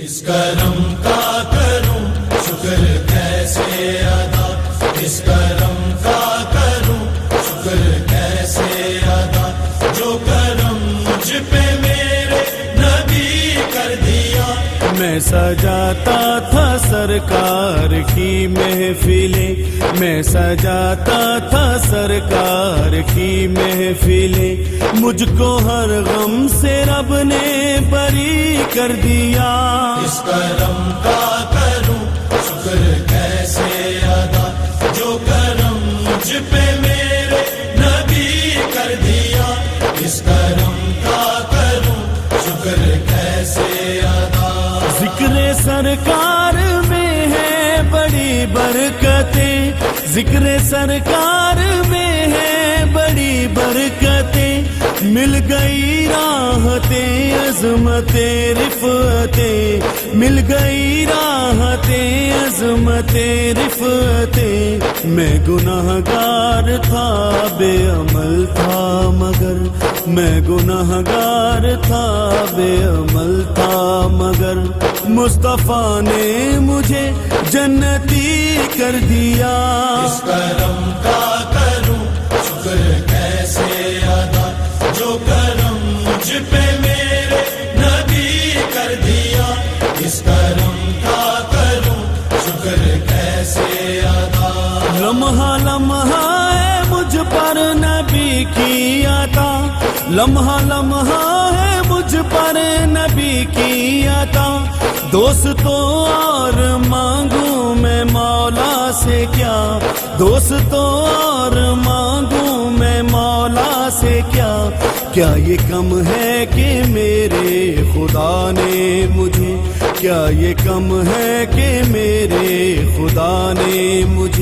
اس کرم کا کروں شکر کیسے ادا، اس کرم کا کروں شکر کیسے ادا، جو کرم مجھ پہ میرے نبی کر دیا۔ میں سجاتا تھا سرکار کی محفلیں، میں سجاتا تھا سرکار کی محفلیں، مجھ کو ہر غم سے رب نے بری کر دیا۔ اس کرم کا کروں شکر کیسے ادا، جو کرم مجھ پہ میرے نبی کر دیا۔ اس کرم کا کروں شکر کیسے ادا۔ ذکر سرکار میں ہے بڑی برکتیں، ذکر سرکار میں ہے بڑی برکتیں، مل گئی راحتیں عظمتیں رفعتیں، مل گئی راحتیں عظمتیں رفعتیں۔ میں گناہگار تھا بے عمل تھا مگر، میں گناہگار تھا بے عمل تھا مگر، مصطفیٰ نے مجھے جنتی کر دیا۔ اس کرم کا کروں شکر کیسے ادا، جو کرم مجھ پہ میرے نبی کر دیا۔ اس کرم کا کروں شکر کیسے ادا۔ لمحہ لمحہ ہے مجھ پر نبی کی عطا، لمحہ لمحہ ہے مجھ پر نبی کی عطا، دوستوں اور مانگوں میں مولا سے کیا، دوستوں اور مانگوں میں مولا سے کیا، کیا یہ کم ہے کہ میرے خدا نے مجھے، کیا یہ کم ہے کہ میرے خدا نے مجھے